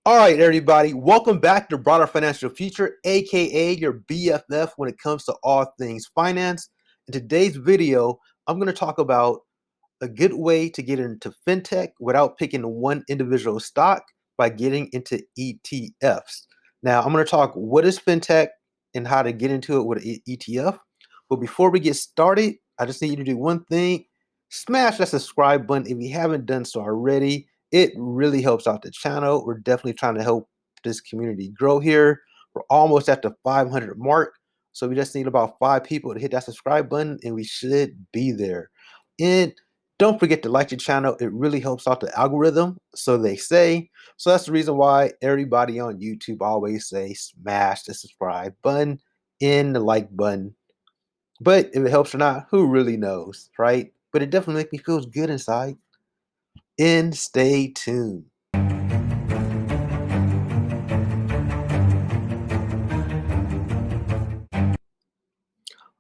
All right, everybody, welcome back to Broader Financial Future, aka your BFF when it comes to all things finance. In today's video, I'm going to talk about a good way to get into fintech without picking one individual stock by getting into ETFs. Now, I'm going to talk what is fintech and how to get into it with an ETF. But before we get started, I just need you to do one thing. Smash that subscribe button if you haven't done so already. It really helps out the channel. We're definitely trying to help this community grow here. We're almost at the 500 mark. So we just need about 5 people to hit that subscribe button and we should be there. And don't forget to like the channel. It really helps out the algorithm, so they say. So that's the reason why everybody on YouTube always say smash the subscribe button and the like button. But if it helps or not, who really knows, right? But it definitely makes me feel good inside. And stay tuned.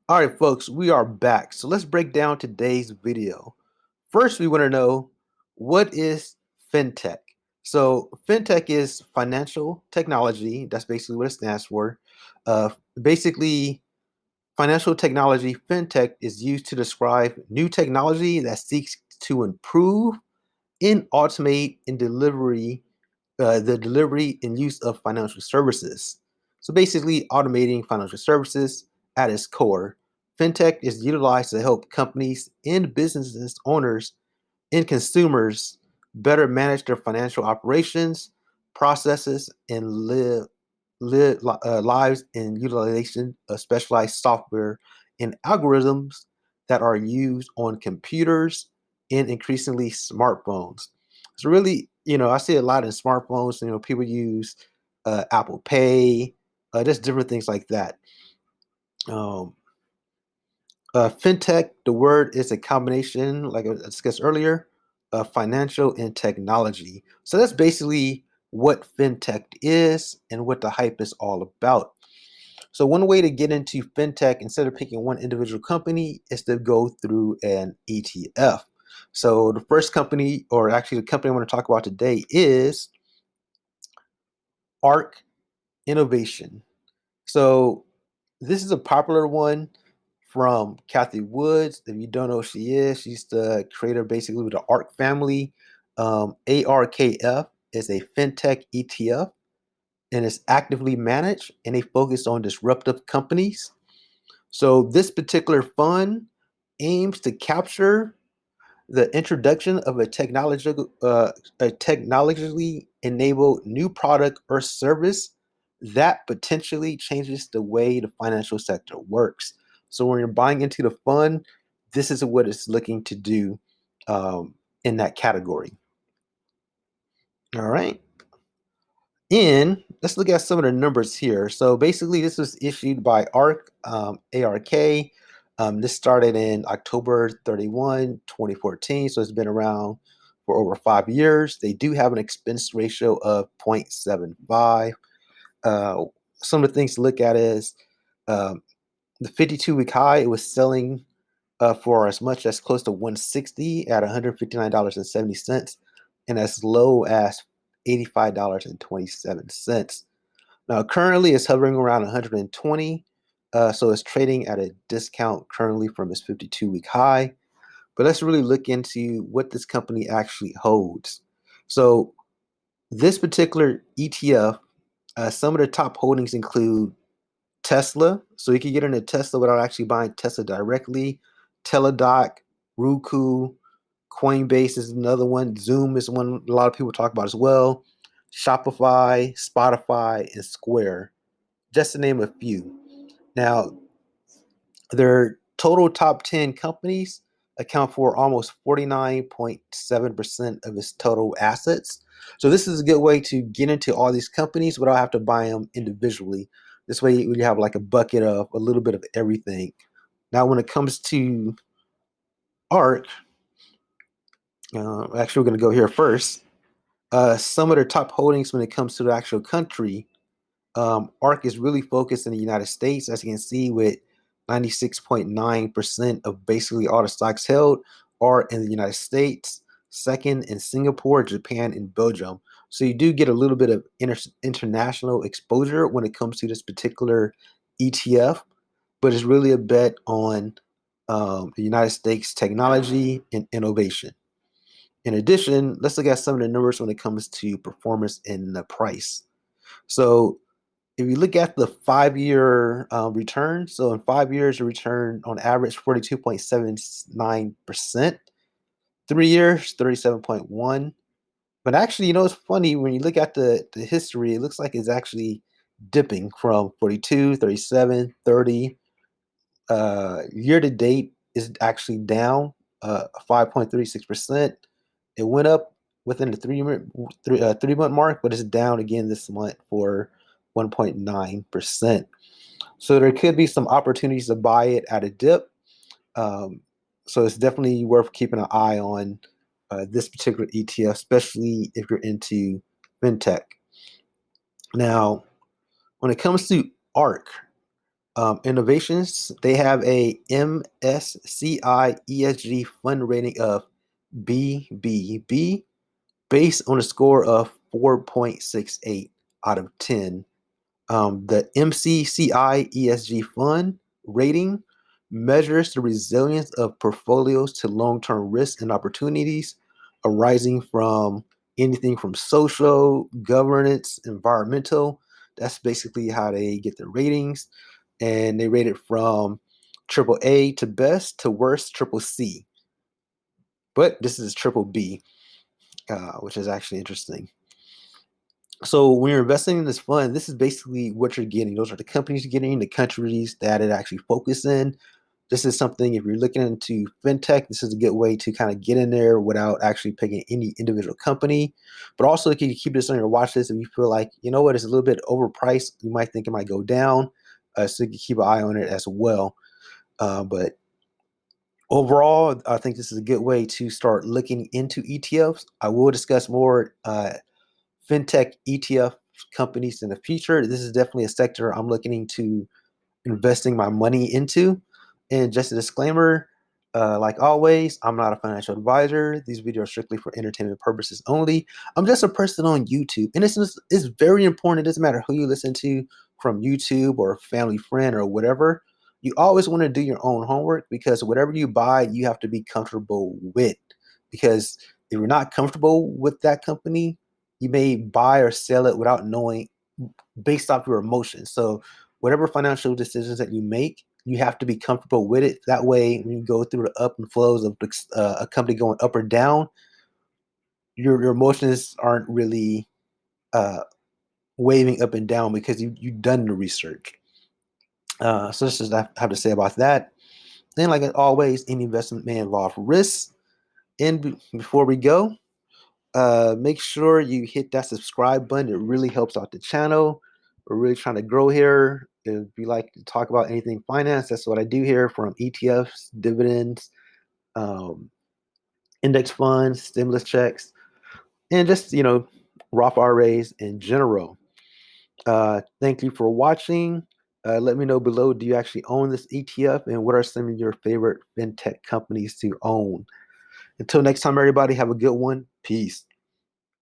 All right, folks, we are back. So let's break down today's video. First, we want to know, what is fintech? So fintech is financial technology. That's basically what it stands for. Basically, financial technology, fintech, is used to describe new technology that seeks to improve and automate in the delivery and use of financial services. So basically, automating financial services at its core. Fintech is utilized to help companies and businesses owners and consumers better manage their financial operations, processes, and lives in utilization of specialized software and algorithms that are used on computers and increasingly smartphones. So really, I see a lot in smartphones. People use Apple Pay, just different things like that. Um, Fintech, the word is a combination, like I discussed earlier, of financial and technology. So that's basically what fintech is and what the hype is all about. So one way to get into fintech, instead of picking one individual company, is to go through an ETF. So the first company, or actually the company I want to talk about today, is ARK Innovation. So this is a popular one from Kathy Woods. If you don't know who she is, she's the creator basically with the ARK family. ARKF is a fintech ETF and is actively managed, and they focus on disruptive companies. So this particular fund aims to capture the introduction of a technologically enabled new product or service that potentially changes the way the financial sector works. So when you're buying into the fund, this is what it's looking to do in that category. All right. And let's look at some of the numbers here. So basically, this was issued by ARK. This started in October 31, 2014. So it's been around for over 5 years. They do have an expense ratio of 0.75. Some of the things to look at is um, the 52-week high. It was selling for as much as close to 160 at $159.70, and as low as $85.27. Now, currently it's hovering around 120, so it's trading at a discount currently from its 52-week high. But let's really look into what this company actually holds. So this particular ETF, some of the top holdings include Tesla. So you can get into Tesla without actually buying Tesla directly. Teladoc, Roku, Coinbase is another one. Zoom is one a lot of people talk about as well. Shopify, Spotify, and Square, just to name a few. Now, their total top 10 companies account for almost 49.7% of its total assets. So this is a good way to get into all these companies without having to buy them individually. This way you have like a bucket of a little bit of everything. Now, when it comes to ARK, actually we're going to go here first. Some of their top holdings when it comes to the actual country, ARK is really focused in the United States, as you can see, with 96.9% of basically all the stocks held are in the United States. second in Singapore, Japan, and Belgium. So you do get a little bit of international exposure when it comes to this particular ETF, but it's really a bet on the United States technology and innovation. In addition, let's look at some of the numbers when it comes to performance and the price. So if you look at the 5-year return, so in 5 years, the return on average 42.79%, 3 years, 37.1. But actually, it's funny when you look at the history, it looks like it's actually dipping from 42, 37, 30. Year to date is actually down 5.36%. It went up within the 3 month mark, but it's down again this month for 1.9%. So there could be some opportunities to buy it at a dip. Um, so it's definitely worth keeping an eye on this particular ETF, especially if you're into fintech. Now, when it comes to ARK Innovations, they have a MSCI ESG fund rating of BBB based on a score of 4.68 out of 10. The MCCI ESG fund rating measures the resilience of portfolios to long-term risks and opportunities arising from anything from social, governance, environmental. That's basically how they get their ratings. And they rate it from triple A to best to worst, triple C. But this is triple B, which is actually interesting. So when you're investing in this fund, this is basically what you're getting. Those are the companies you're getting, the countries that it actually focuses in. This is something, if you're looking into fintech, this is a good way to kind of get in there without actually picking any individual company. But also, you can keep this on your watch list if you feel like, you know what, it's a little bit overpriced. You might think it might go down. So you can keep an eye on it as well. But overall, I think this is a good way to start looking into ETFs. I will discuss more fintech ETF companies in the future. This is definitely a sector I'm looking into investing my money into. And just a disclaimer, like always, I'm not a financial advisor. These videos are strictly for entertainment purposes only. I'm just a person on YouTube. And it's very important. It doesn't matter who you listen to, from YouTube or family friend or whatever. You always want to do your own homework, because whatever you buy, you have to be comfortable with. Because if you're not comfortable with that company, you may buy or sell it without knowing, based off your emotions. So whatever financial decisions that you make, you have to be comfortable with it. That way, when you go through the up and flows of a company going up or down, your emotions aren't really uh, waving up and down, because you've done the research. So this is what I have to say about that. Then, like always, any investment may involve risks. And before we go, make sure you hit that subscribe button. It really helps out the channel. We're really trying to grow here. If you like to talk about anything finance, that's what I do here, from ETFs, dividends, um, index funds, stimulus checks, and just, Roth IRAs in general. Thank you for watching. Let me know below, do you actually own this ETF, and what are some of your favorite fintech companies to own? Until next time, everybody, have a good one. Peace.